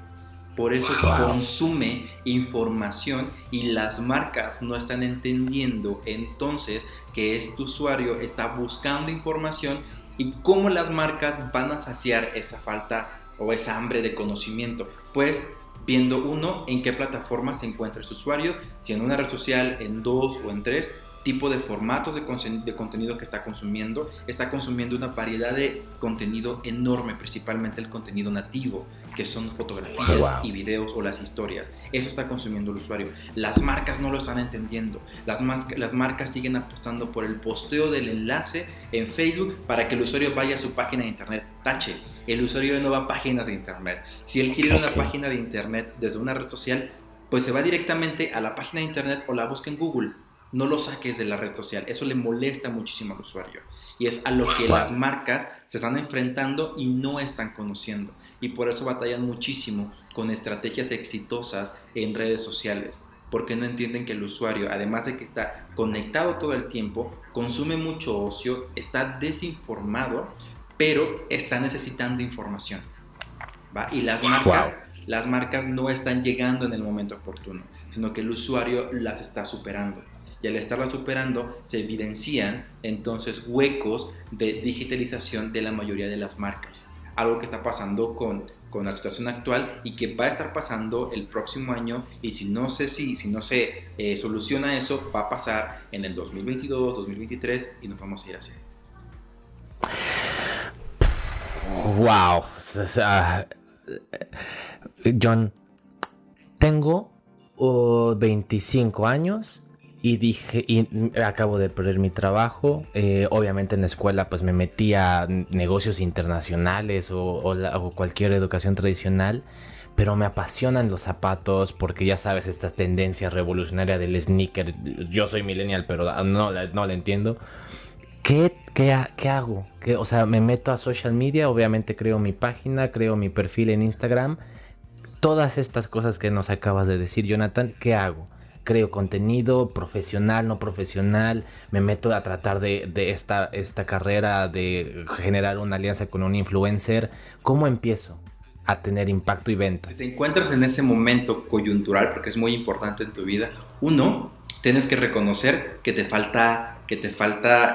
Por eso consume información y las marcas no están entendiendo entonces que este usuario está buscando información y cómo las marcas van a saciar esa falta o esa hambre de conocimiento. Pues viendo uno en qué plataforma se encuentra su usuario, si en una red social, en dos o en tres, tipo de formatos de contenido que está consumiendo una variedad de contenido enorme, principalmente el contenido nativo, que son fotografías y videos o las historias. Eso está consumiendo el usuario. Las marcas no lo están entendiendo. Las marcas siguen apostando por el posteo del enlace en Facebook para que el usuario vaya a su página de internet. Tache, el usuario no va a páginas de internet. Si él quiere ir a una página de internet desde una red social, pues se va directamente a la página de internet o la busca en Google. No lo saques de la red social, eso le molesta muchísimo al usuario y es a lo que las marcas se están enfrentando y no están conociendo, y por eso batallan muchísimo con estrategias exitosas en redes sociales, porque no entienden que el usuario, además de que está conectado todo el tiempo, consume mucho ocio, está desinformado, pero está necesitando información, ¿va? Y las marcas no están llegando en el momento oportuno, sino que el usuario las está superando. Y al estarla superando se evidencian entonces huecos de digitalización de la mayoría de las marcas. Algo que está pasando con la situación actual y que va a estar pasando el próximo año, y si no se soluciona eso, va a pasar en el 2022, 2023 y nos vamos a ir así. Wow. O sea, John, tengo 25 años. Y acabo de perder mi trabajo. Obviamente en la escuela pues me metí a negocios internacionales o cualquier educación tradicional, pero me apasionan los zapatos porque ya sabes, esta tendencia revolucionaria del sneaker. Yo soy millennial, pero no la entiendo. ¿Qué hago? O sea, me meto a social media, obviamente creo mi página, creo mi perfil en Instagram. Todas estas cosas que nos acabas de decir, Jonathan, ¿qué hago? Creo contenido profesional, no profesional, me meto a tratar de esta carrera de generar una alianza con un influencer. ¿Cómo empiezo a tener impacto y ventas? Si te encuentras en ese momento coyuntural, porque es muy importante en tu vida, uno, tienes que reconocer que te falta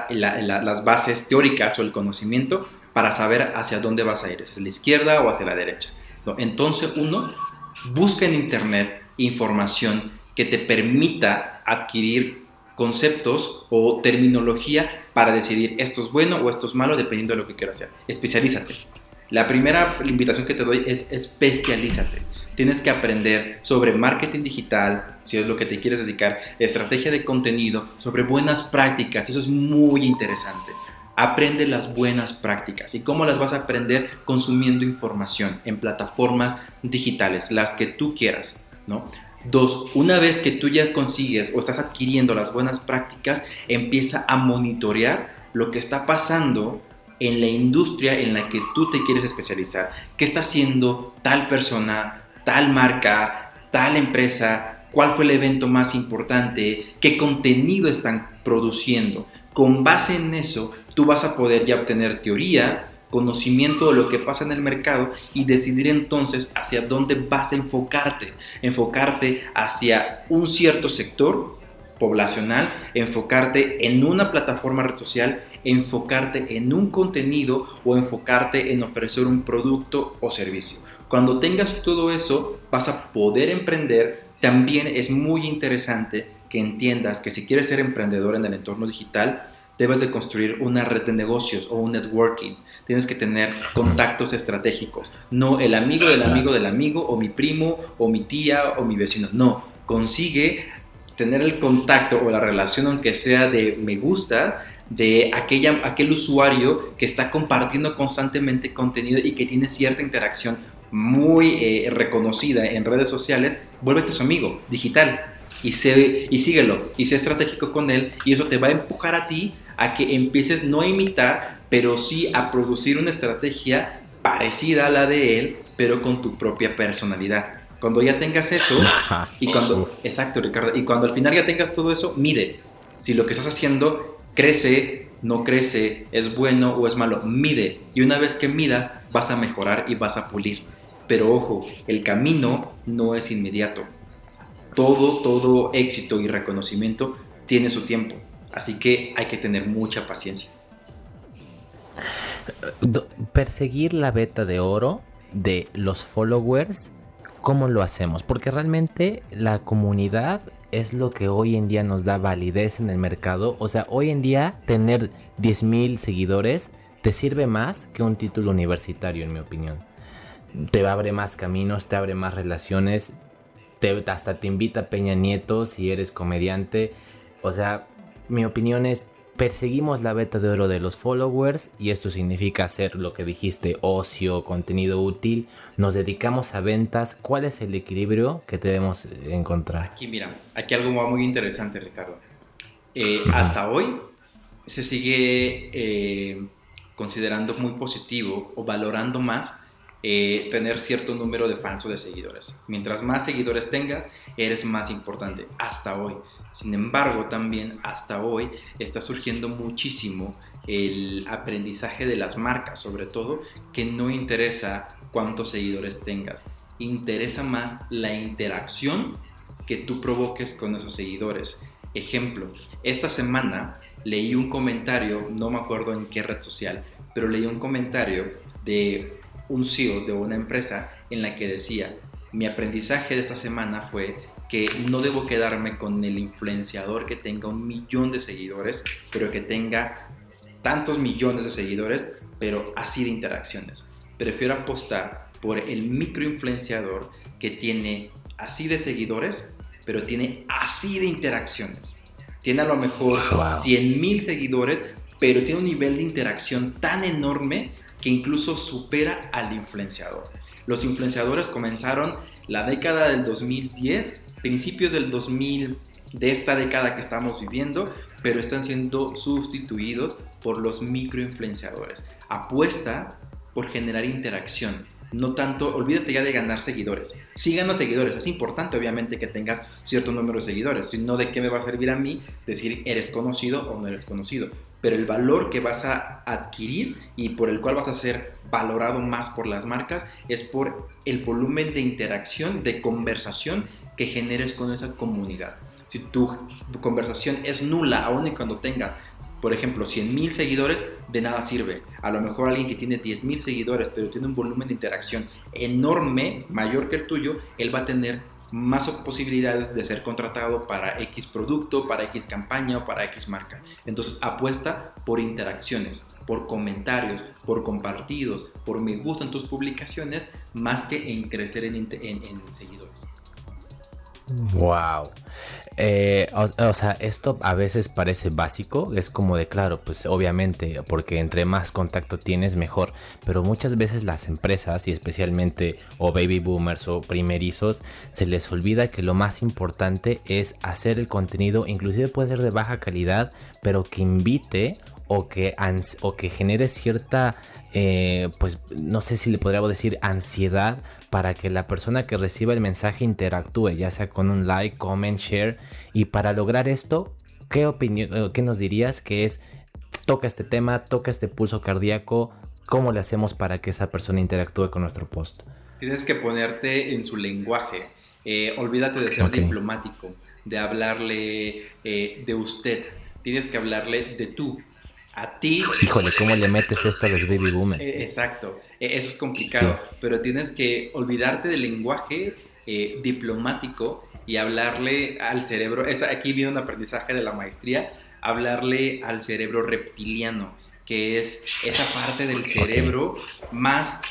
las bases teóricas o el conocimiento para saber hacia dónde vas a ir, hacia la izquierda o hacia la derecha. Entonces, uno, busca en internet información que te permita adquirir conceptos o terminología para decidir esto es bueno o esto es malo dependiendo de lo que quieras hacer. Especialízate. La primera invitación que te doy es especialízate. Tienes que aprender sobre marketing digital, si es lo que te quieres dedicar, estrategia de contenido, sobre buenas prácticas. Eso es muy interesante. Aprende las buenas prácticas. ¿Y cómo las vas a aprender? Consumiendo información en plataformas digitales, las que tú quieras, ¿no? Dos, una vez que tú ya consigues o estás adquiriendo las buenas prácticas, empieza a monitorear lo que está pasando en la industria en la que tú te quieres especializar. ¿Qué está haciendo tal persona, tal marca, tal empresa? ¿Cuál fue el evento más importante? ¿Qué contenido están produciendo? Con base en eso, tú vas a poder ya obtener teoría, conocimiento de lo que pasa en el mercado y decidir entonces hacia dónde vas a enfocarte hacia un cierto sector poblacional, enfocarte en una plataforma red social, enfocarte en un contenido o enfocarte en ofrecer un producto o servicio. Cuando tengas todo eso, vas a poder emprender. También es muy interesante que entiendas que si quieres ser emprendedor en el entorno digital, debes de construir una red de negocios o un networking. Tienes que tener contactos estratégicos. No el amigo del amigo del amigo, o mi primo, o mi tía, o mi vecino. No, consigue tener el contacto o la relación, aunque sea de me gusta, de aquel usuario que está compartiendo constantemente contenido y que tiene cierta interacción muy reconocida en redes sociales. Vuélvete su amigo digital y síguelo y sé estratégico con él, y eso te va a empujar a ti a que empieces no a imitar, pero sí a producir una estrategia parecida a la de él, pero con tu propia personalidad. Cuando ya tengas eso, exacto, Ricardo, y cuando al final ya tengas todo eso, mide si lo que estás haciendo crece, no crece, es bueno o es malo. Mide, y una vez que midas, vas a mejorar y vas a pulir. Pero ojo, el camino no es inmediato. Todo éxito y reconocimiento tiene su tiempo, así que hay que tener mucha paciencia. Perseguir la veta de oro de los followers, ¿cómo lo hacemos? Porque realmente la comunidad es lo que hoy en día nos da validez en el mercado. O sea, hoy en día tener 10,000 seguidores te sirve más que un título universitario, en mi opinión. Te abre más caminos, te abre más relaciones, hasta te invita a Peña Nieto si eres comediante. O sea, mi opinión es, perseguimos la beta de oro de los followers, y esto significa hacer lo que dijiste, ocio, contenido útil. Nos dedicamos a ventas. ¿Cuál es el equilibrio que debemos encontrar? Aquí, mira, aquí algo muy interesante, Ricardo. Hasta hoy se sigue considerando muy positivo o valorando más tener cierto número de fans o de seguidores. Mientras más seguidores tengas, eres más importante. Hasta hoy. Sin embargo, también hasta hoy está surgiendo muchísimo el aprendizaje de las marcas, sobre todo, que no interesa cuántos seguidores tengas. Interesa más la interacción que tú provoques con esos seguidores. Ejemplo, esta semana leí un comentario, no me acuerdo en qué red social, pero leí un comentario de un CEO de una empresa en la que decía: mi aprendizaje de esta semana fue que no debo quedarme con el influenciador que tenga 1,000,000 de seguidores, pero que tenga tantos millones de seguidores, pero así de interacciones. Prefiero apostar por el microinfluenciador que tiene así de seguidores, pero tiene así de interacciones. Tiene a lo mejor 100,000 seguidores, pero tiene un nivel de interacción tan enorme que incluso supera al influenciador. Los influenciadores comenzaron la década del 2010, principios del 2000, de esta década que estamos viviendo, pero están siendo sustituidos por los microinfluenciadores. Apuesta por generar interacción. No tanto, olvídate ya de ganar seguidores. Sí ganas seguidores, es importante obviamente que tengas cierto número de seguidores, si no, ¿de qué me va a servir a mí decir eres conocido o no eres conocido? Pero el valor que vas a adquirir y por el cual vas a ser valorado más por las marcas es por el volumen de interacción, de conversación que generes con esa comunidad. Si tu conversación es nula, aun y cuando tengas, por ejemplo, 100,000 seguidores, de nada sirve. A lo mejor alguien que tiene 10,000 seguidores, pero tiene un volumen de interacción enorme, mayor que el tuyo, él va a tener más posibilidades de ser contratado para X producto, para X campaña o para X marca. Entonces apuesta por interacciones, por comentarios, por compartidos, por me gusta en tus publicaciones, más que en crecer en seguidores. Wow. O sea, esto a veces parece básico, es como de claro, pues obviamente, porque entre más contacto tienes mejor, pero muchas veces las empresas, y especialmente o baby boomers o primerizos, se les olvida que lo más importante es hacer el contenido, inclusive puede ser de baja calidad, pero que invite o que genere cierta, pues no sé si le podríamos decir ansiedad, para que la persona que reciba el mensaje interactúe, ya sea con un like, comment, share. Y para lograr esto, ¿qué nos dirías que es, toca este tema, toca este pulso cardíaco? ¿Cómo le hacemos para que esa persona interactúe con nuestro post? Tienes que ponerte en su lenguaje. Olvídate de ser diplomático, de hablarle de usted. Tienes que hablarle de tú. A ti. Híjole, ¿cómo le metes esto a los baby boomers? Exacto, eso es complicado, sí. Pero tienes que olvidarte del lenguaje diplomático y hablarle al cerebro. Aquí viene un aprendizaje de la maestría, hablarle al cerebro reptiliano, que es esa parte del cerebro más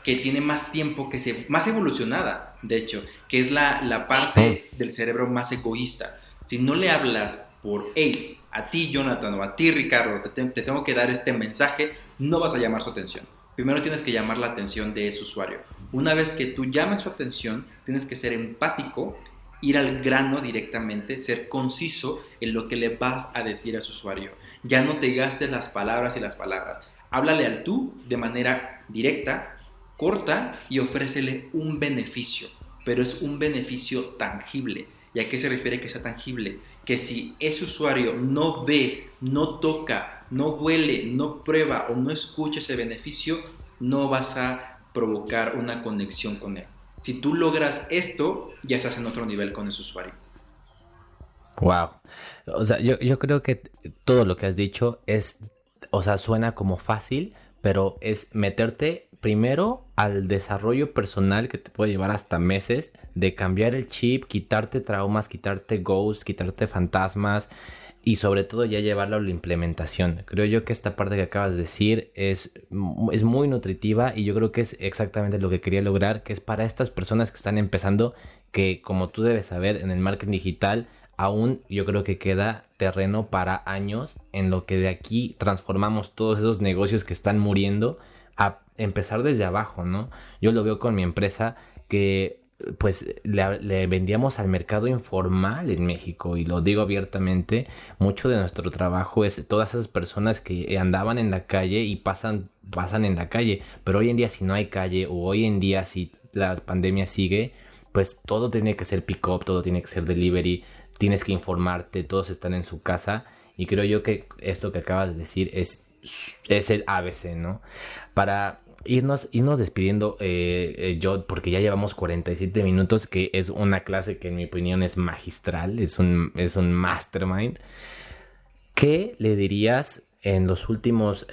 que tiene más tiempo, más evolucionada, de hecho, que es la parte del cerebro más egoísta. Si no le hablas por, hey, a ti Jonathan o a ti Ricardo, te tengo que dar este mensaje, no vas a llamar su atención. Primero tienes que llamar la atención de ese usuario. Una vez que tú llames su atención, tienes que ser empático, ir al grano directamente, ser conciso en lo que le vas a decir a su usuario. Ya no te gastes las palabras y las palabras. Háblale al tú de manera directa, corta, y ofrécele un beneficio, pero es un beneficio tangible. ¿Y a qué se refiere que sea tangible? Que si ese usuario no ve, no toca, no huele, no prueba o no escucha ese beneficio, no vas a provocar una conexión con él. Si tú logras esto, ya estás en otro nivel con ese usuario. Wow. O sea, yo creo que todo lo que has dicho es, o sea, suena como fácil, pero es meterte primero al desarrollo personal que te puede llevar hasta meses de cambiar el chip, quitarte traumas, quitarte ghosts, quitarte fantasmas y sobre todo ya llevarlo a la implementación. Creo yo que esta parte que acabas de decir es muy nutritiva y yo creo que es exactamente lo que quería lograr, que es para estas personas que están empezando, que como tú debes saber, en el marketing digital aún yo creo que queda terreno para años en lo que de aquí transformamos todos esos negocios que están muriendo a empezar desde abajo, ¿no? Yo lo veo con mi empresa que pues le vendíamos al mercado informal en México y lo digo abiertamente, mucho de nuestro trabajo es todas esas personas que andaban en la calle y pasan en la calle, pero hoy en día si no hay calle o hoy en día si la pandemia sigue, pues todo tiene que ser pick up, todo tiene que ser delivery, tienes que informarte, todos están en su casa y creo yo que esto que acabas de decir es el ABC, ¿no? Para irnos despidiendo, yo, porque ya llevamos 47 minutos, que es una clase que en mi opinión es magistral, es un mastermind. ¿Qué le dirías en los últimos,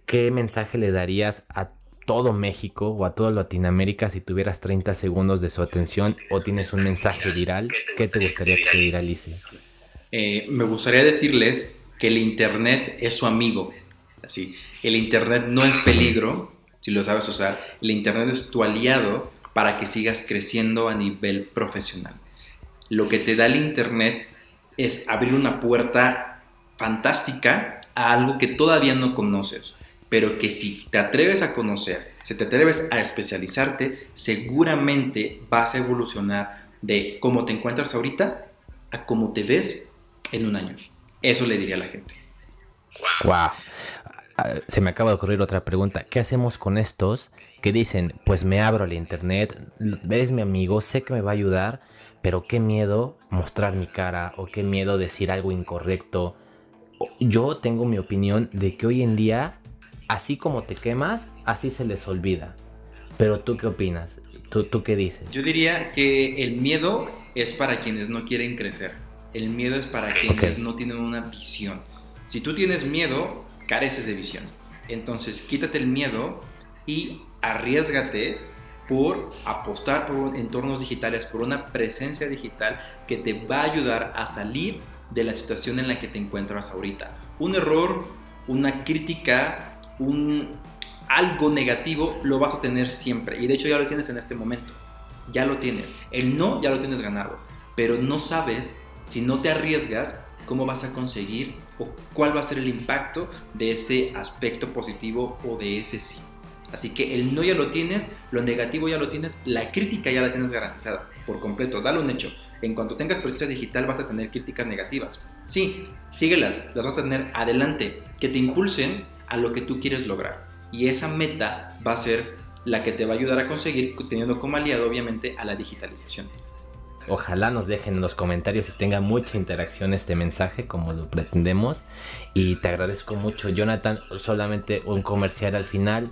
qué mensaje le darías a todo México o a toda Latinoamérica si tuvieras 30 segundos de su atención o tienes un mensaje viral? ¿Qué te gustaría que se viralice? Me gustaría decirles que el Internet es su amigo. Así, el Internet no es peligro si lo sabes usar. El Internet es tu aliado para que sigas creciendo a nivel profesional. Lo que te da el Internet es abrir una puerta fantástica a algo que todavía no conoces, pero que si te atreves a conocer, si te atreves a especializarte, seguramente vas a evolucionar de cómo te encuentras ahorita a cómo te ves en un año. Eso le diría a la gente. Wow. Se me acaba de ocurrir otra pregunta. ¿Qué hacemos con estos que dicen, pues me abro al internet, eres mi amigo, sé que me va a ayudar, pero qué miedo mostrar mi cara o qué miedo decir algo incorrecto? Yo tengo mi opinión de que hoy en día, así como te quemas, así se les olvida. Pero ¿tú qué opinas? ¿Tú qué dices? Yo diría que el miedo es para quienes no quieren crecer. El miedo es para quienes no tienen una visión. Si tú tienes miedo, careces de visión. Entonces, quítate el miedo y arriésgate por apostar por entornos digitales, por una presencia digital que te va a ayudar a salir de la situación en la que te encuentras ahorita. Un error, una crítica, algo negativo lo vas a tener siempre. Y de hecho ya lo tienes en este momento. Ya lo tienes. El no ya lo tienes ganado. Pero no sabes, si no te arriesgas, cómo vas a conseguir o cuál va a ser el impacto de ese aspecto positivo o de ese sí. Así que el no ya lo tienes, lo negativo ya lo tienes, la crítica ya la tienes garantizada por completo. Dale un hecho. En cuanto tengas presencia digital vas a tener críticas negativas. Sí, síguelas, las vas a tener adelante, que te impulsen a lo que tú quieres lograr. Y esa meta va a ser la que te va a ayudar a conseguir, teniendo como aliado obviamente a la digitalización. Ojalá nos dejen en los comentarios y tenga mucha interacción este mensaje como lo pretendemos. Y te agradezco mucho, Jonathan. Solamente un comercial al final.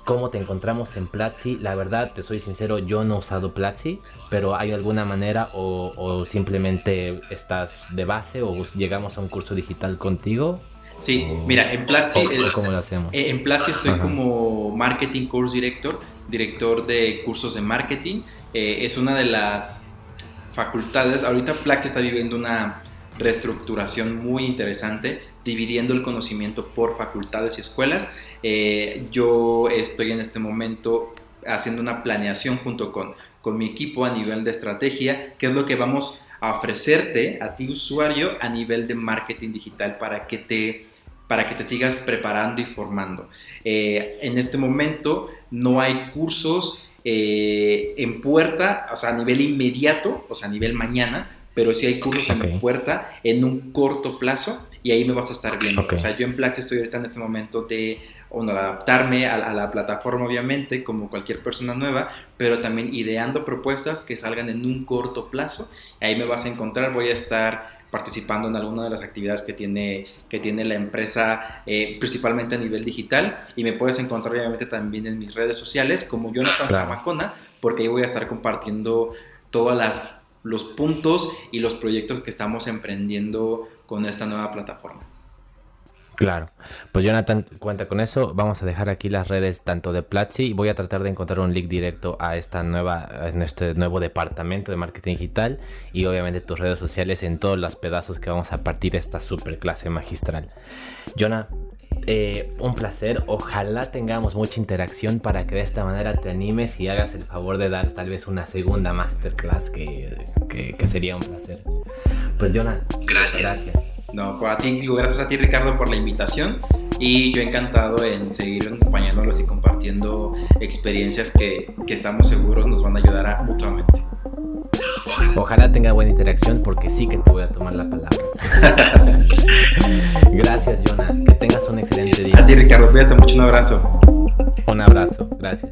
¿Cómo te encontramos en Platzi? La verdad, te soy sincero, yo no he usado Platzi, pero ¿hay alguna manera o simplemente estás de base o llegamos a un curso digital contigo? Sí, mira, en Platzi, ¿cómo lo hacemos? En Platzi estoy como Marketing Course director de cursos de marketing. Es una de las facultades. Ahorita Platzi está viviendo una reestructuración muy interesante, dividiendo el conocimiento por facultades y escuelas. Yo estoy en este momento haciendo una planeación junto con mi equipo a nivel de estrategia, qué es lo que vamos a ofrecerte a ti usuario a nivel de marketing digital para que te sigas preparando y formando. En este momento no hay cursos en puerta, o sea, a nivel inmediato, o sea, a nivel mañana, pero sí hay cursos en puerta en un corto plazo y ahí me vas a estar viendo. O sea, yo en Platzi estoy ahorita en este momento de adaptarme a la plataforma, obviamente, como cualquier persona nueva, pero también ideando propuestas que salgan en un corto plazo. Ahí me vas a encontrar, voy a estar participando en alguna de las actividades que tiene la empresa, principalmente a nivel digital, y me puedes encontrar obviamente también en mis redes sociales como Jonathan Zamacona, porque ahí voy a estar compartiendo todos los puntos y los proyectos que estamos emprendiendo con esta nueva plataforma. Claro, pues Jonathan cuenta con eso. Vamos a dejar aquí las redes tanto de Platzi y voy a tratar de encontrar un link directo a este nuevo departamento de marketing digital y obviamente tus redes sociales en todos los pedazos que vamos a partir de esta super clase magistral. Jonah, un placer. Ojalá tengamos mucha interacción para que de esta manera te animes y hagas el favor de dar tal vez una segunda masterclass que sería un placer. Pues Jonah, gracias. No, gracias a ti Ricardo por la invitación y yo encantado en seguir acompañándolos y compartiendo experiencias que estamos seguros nos van a ayudar mutuamente. Ojalá tenga buena interacción porque sí que te voy a tomar la palabra. Gracias, Jonah. Que tengas un excelente día. A ti Ricardo, cuídate mucho, un abrazo. Un abrazo, gracias.